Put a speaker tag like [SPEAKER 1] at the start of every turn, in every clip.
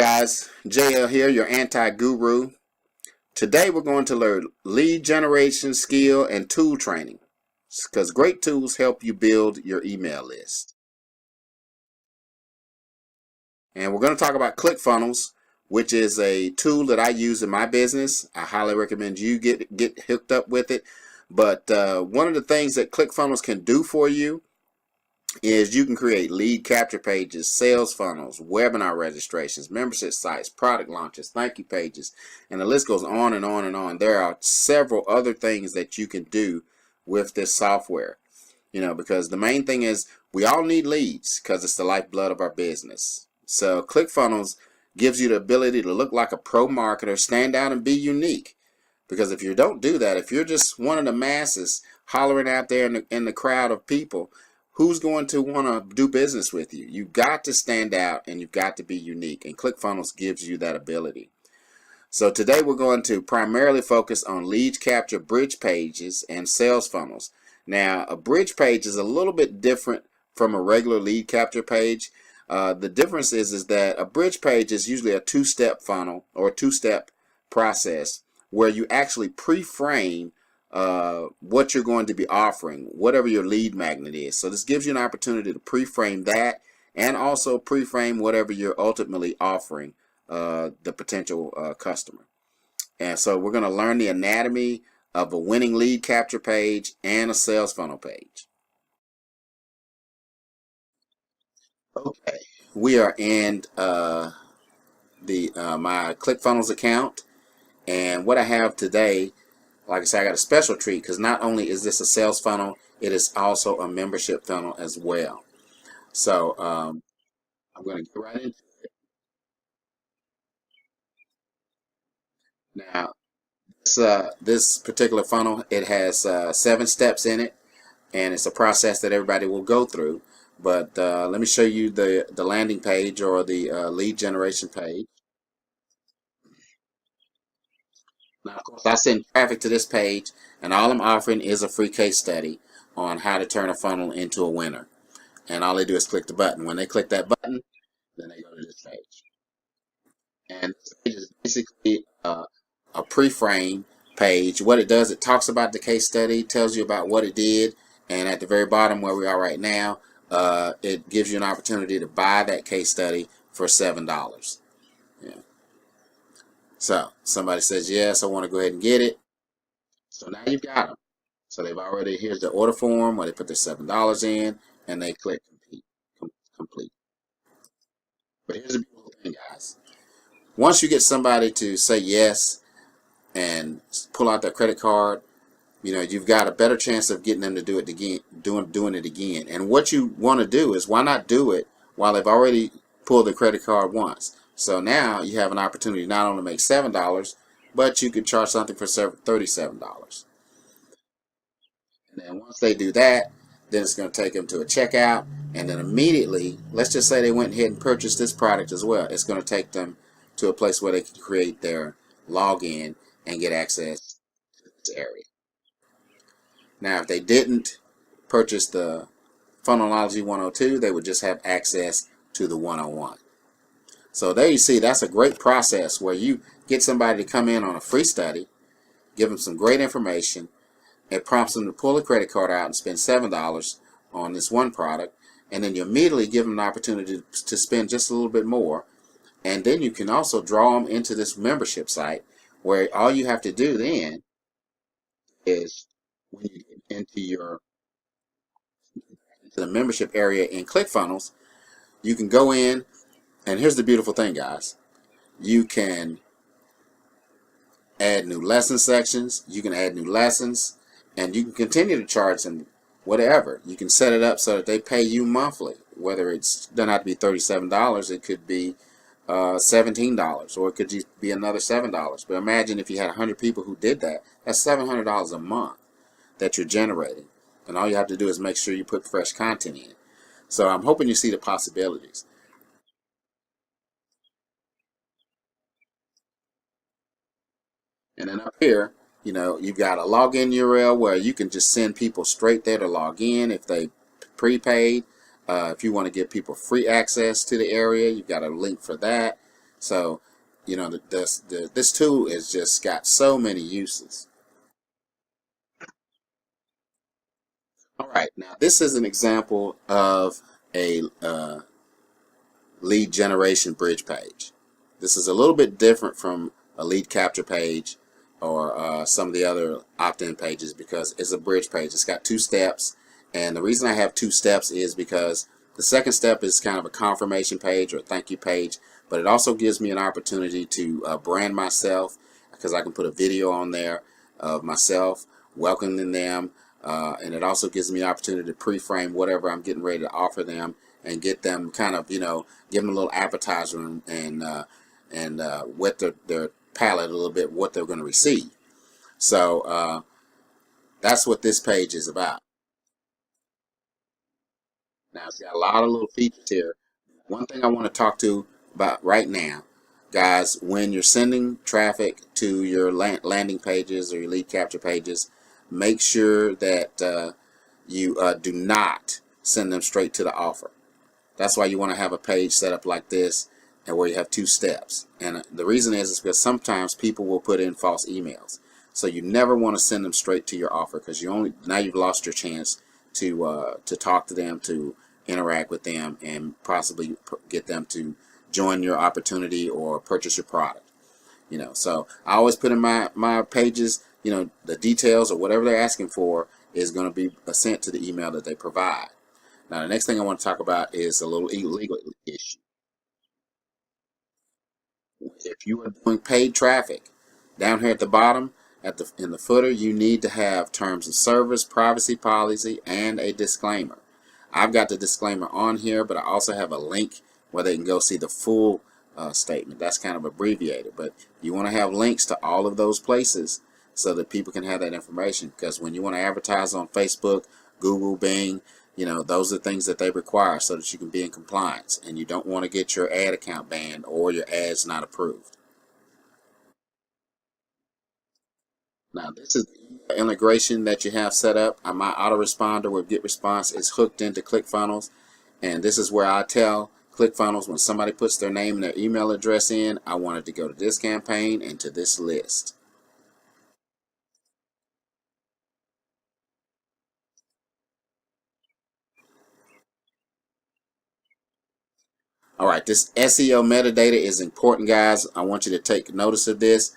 [SPEAKER 1] Guys, JL here, your anti-guru. Today we're going to learn lead generation skill and tool training because great tools help you build your email list. And we're going to talk about Clickfunnels, which is a tool that I use in my business. I highly recommend you get hooked up with it. But one of the things that Clickfunnels can do for you is you can create lead capture pages, sales funnels, webinar registrations, membership sites, product launches, thank you pages, and the list goes on and on and on. There are several other things that you can do with this software, because the main thing is we all need leads because it's the lifeblood of our business. So ClickFunnels gives you the ability to look like a pro marketer, stand out and be unique. Because if you don't do that, if you're just one of the masses hollering out there in the crowd of people, who's going to want to do business with you? You've got to stand out and you've got to be unique, and ClickFunnels gives you that ability. So today we're going to primarily focus on lead capture bridge pages and sales funnels. Now, a bridge page is a little bit different from a regular lead capture page. The difference is that a bridge page is usually a two-step funnel or a two-step process where you actually pre-frame what you're going to be offering, whatever your lead magnet is. So this gives you an opportunity to pre-frame that and also pre-frame whatever you're ultimately offering the potential customer. And so we're going to learn the anatomy of a winning lead capture page and a sales funnel page. Okay, we are in my ClickFunnels account, and what I have today, like I said, I got a special treat because not only is this a sales funnel, it is also a membership funnel as well. So I'm going to get right into it. Now, this particular funnel, it has 7 steps in it, and it's a process that everybody will go through. But let me show you the landing page or the lead generation page. Now, of course, I send traffic to this page, and all I'm offering is a free case study on how to turn a funnel into a winner. And all they do is click the button. When they click that button, then they go to this page. And this page is basically a pre-frame page. What it does, it talks about the case study, tells you about what it did, and at the very bottom where we are right now, it gives you an opportunity to buy that case study for $7. Yeah. So somebody says, yes, I want to go ahead and get it. So now you've got them. So they've already, here's the order form where they put their $7 in, and they click complete. But here's the beautiful thing, guys. Once you get somebody to say yes and pull out their credit card, you've got a better chance of getting them to do it again, doing it again. And what you want to do is, why not do it while they've already pulled the credit card once? So now you have an opportunity not only to make $7, but you could charge something for $37. And then once they do that, then it's going to take them to a checkout, and then immediately, let's just say they went ahead and purchased this product as well. It's going to take them to a place where they can create their login and get access to this area. Now, if they didn't purchase the Funnelology 102, they would just have access to the 101. So there you see, that's a great process where you get somebody to come in on a free study, give them some great information. It prompts them to pull a credit card out and spend $7 on this one product, and then you immediately give them an opportunity to spend just a little bit more. And then you can also draw them into this membership site, where all you have to do then is, when you get into the membership area in ClickFunnels, you can go in, and here's the beautiful thing, guys. You can add new lesson sections, you can add new lessons, and you can continue to charge them whatever. You can set it up so that they pay you monthly, whether it doesn't have to be $37, it could be $17, or it could just be another $7. But imagine if you had 100 people who did that. That's $700 a month that you're generating, and all you have to do is make sure you put fresh content in. So I'm hoping you see the possibilities. And then up here, you've got a login URL where you can just send people straight there to log in if they prepaid. If you want to give people free access to the area, you've got a link for that. So, this tool has just got so many uses. All right, now this is an example of a lead generation bridge page. This is a little bit different from a lead capture page or some of the other opt-in pages because it's a bridge page. It's got 2 steps, and the reason I have 2 steps is because the second step is kind of a confirmation page or a thank you page, but it also gives me an opportunity to brand myself because I can put a video on there of myself welcoming them, and it also gives me an opportunity to pre-frame whatever I'm getting ready to offer them and get them kind of, give them a little appetizer and whet their palate a little bit what they're going to receive. So that's what this page is about. Now it's got a lot of little features here. One thing I want to talk to about right now, guys, when you're sending traffic to your landing pages or your lead capture pages, make sure that you do not send them straight to the offer. That's why you want to have a page set up like this and where you have 2 steps. And the reason is because sometimes people will put in false emails. So you never want to send them straight to your offer because now you've lost your chance to talk to them, to interact with them, and possibly get them to join your opportunity or purchase your product. So I always put in my pages, the details or whatever they're asking for is going to be sent to the email that they provide. Now, the next thing I want to talk about is a little illegal issue. If you are doing paid traffic, down here at the bottom, in the footer, you need to have terms of service, privacy policy, and a disclaimer. I've got the disclaimer on here, but I also have a link where they can go see the full statement. That's kind of abbreviated, but you want to have links to all of those places so that people can have that information, because when you want to advertise on Facebook, Google, Bing, those are things that they require so that you can be in compliance, and you don't want to get your ad account banned or your ads not approved. Now, this is the integration that you have set up. My autoresponder with GetResponse is hooked into Clickfunnels, and this is where I tell Clickfunnels when somebody puts their name and their email address in, I want it to go to this campaign and to this list. All right, this SEO metadata is important, guys. I want you to take notice of this.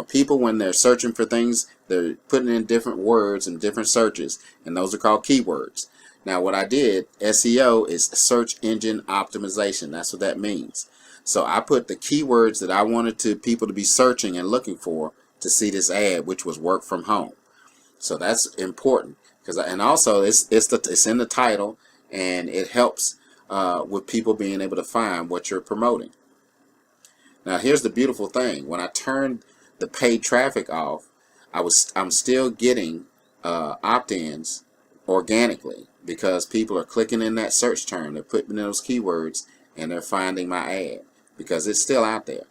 [SPEAKER 1] People, when they're searching for things, they're putting in different words and different searches, and those are called keywords. Now, what I did, SEO is search engine optimization. That's what that means. So I put the keywords that I wanted people to be searching and looking for to see this ad, which was work from home. So that's important and also it's in the title, and it helps with people being able to find what you're promoting. Now, here's the beautiful thing: when I turned the paid traffic off, I'm still getting opt-ins organically because people are clicking in that search term, they're putting in those keywords, and they're finding my ad because it's still out there.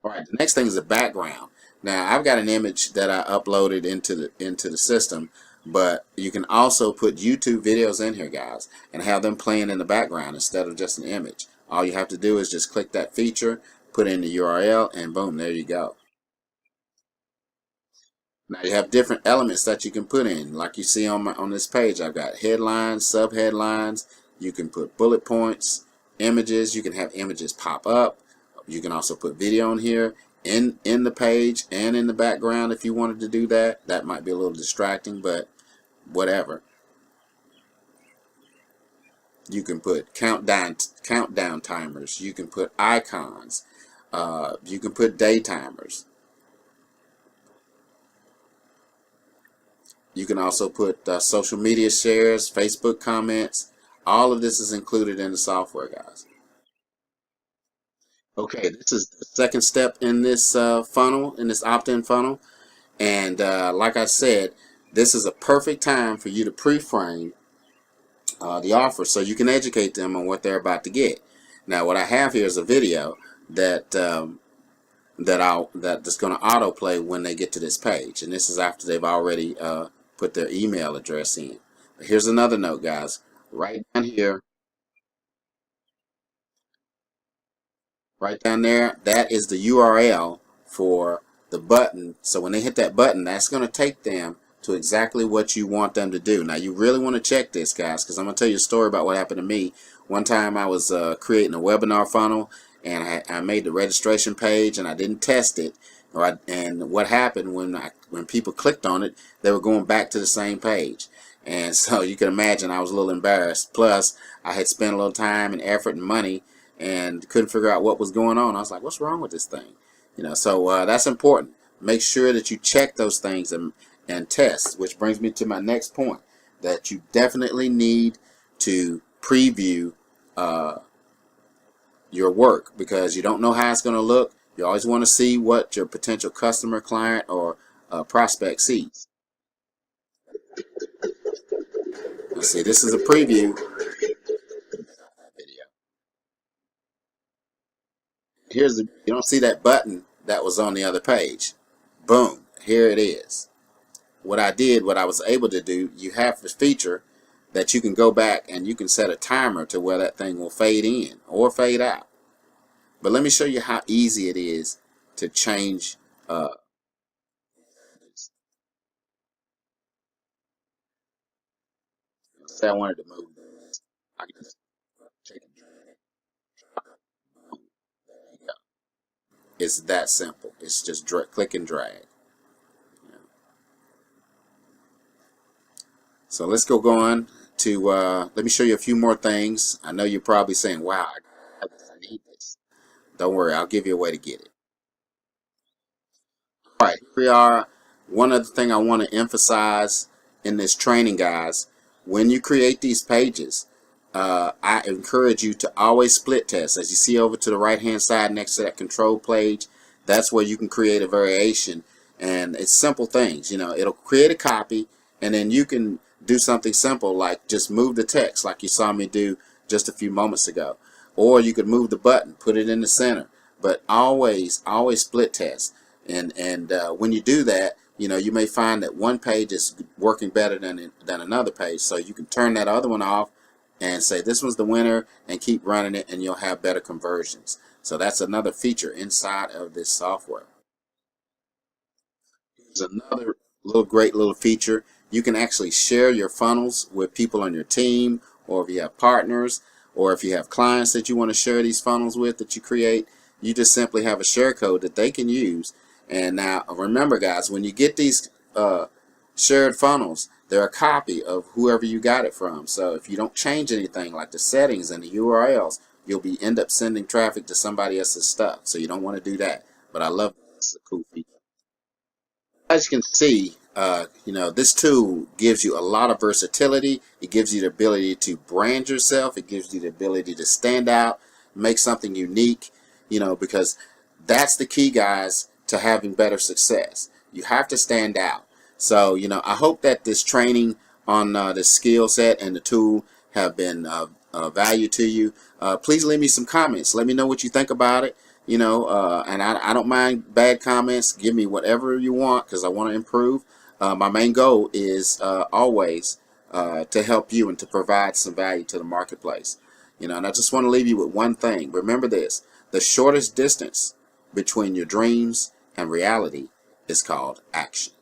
[SPEAKER 1] All right, the next thing is the background. Now, I've got an image that I uploaded into the system, but you can also put YouTube videos in here, guys, and have them playing in the background instead of just an image. All you have to do is just click that feature, put in the URL, and boom, there you go. Now you have different elements that you can put in, like you see on this page. I've got headlines, subheadlines. You can put bullet points, images. You can have images pop up. You can also put video in here in the page and in the background if you wanted to do that. That might be a little distracting, but whatever. You can put countdown timers. You can put icons. You can put day timers. You can also put social media shares, Facebook comments. All of this is included in the software, guys. Okay, this is the second step in this funnel, in this opt-in funnel. And like I said, this is a perfect time for you to pre-frame the offer so you can educate them on what they're about to get. Now, what I have here is a video that that's going to autoplay when they get to this page, and this is after they've already put their email address in. But here's another note, guys. Right down here, right down there, that is the URL for the button. So when they hit that button, that's going to take them to exactly what you want them to do. Now you really want to check this, guys, because I'm going to tell you a story about what happened to me. One time I was creating a webinar funnel, and I made the registration page, and I didn't test it. And what happened when people clicked on it, they were going back to the same page. And so you can imagine I was a little embarrassed. Plus, I had spent a little time and effort and money and couldn't figure out what was going on. I was like, what's wrong with this thing? So that's important. Make sure that you check those things and test, which brings me to my next point, that you definitely need to preview your work, because you don't know how it's going to look. You always want to see what your potential customer, client, or prospect sees. Let's see, this is a preview. You don't see that button that was on the other page. Boom, here it is. What I was able to do, you have this feature that you can go back and you can set a timer to where that thing will fade in or fade out. But let me show you how easy it is to change. Say I wanted to move this. I can just take it. It's that simple. It's just click and drag. So let's go on to, let me show you a few more things. I know you're probably saying, wow, I need this. Don't worry, I'll give you a way to get it. All right, here we are. One other thing I want to emphasize in this training, guys, when you create these pages, I encourage you to always split test. As you see over to the right hand side next to that control page, that's where you can create a variation. And it's simple things. It'll create a copy, and then you can do something simple like just move the text like you saw me do just a few moments ago. Or you could move the button, put it in the center. But always split test. And when you do that, you may find that one page is working better than another page. So you can turn that other one off and say this one's the winner and keep running it, and you'll have better conversions. So that's another feature inside of this software. There's another great little feature. You can actually share your funnels with people on your team, or if you have partners, or if you have clients that you want to share these funnels with that you create. You just simply have a share code that they can use. And now remember, guys, when you get these shared funnels, they're a copy of whoever you got it from. So if you don't change anything like the settings and the URLs, you'll end up sending traffic to somebody else's stuff. So you don't want to do that. But I love this. It's a cool feature. As you can see, this tool gives you a lot of versatility. It gives you the ability to brand yourself. It gives you the ability to stand out, make something unique, because that's the key, guys, to having better success. You have to stand out. So, I hope that this training on the skill set and the tool have been value to you. Please leave me some comments. Let me know what you think about it. And I don't mind bad comments. Give me whatever you want, because I want to improve. My main goal is always to help you and to provide some value to the marketplace. And I just want to leave you with one thing. Remember this: the shortest distance between your dreams and reality is called action.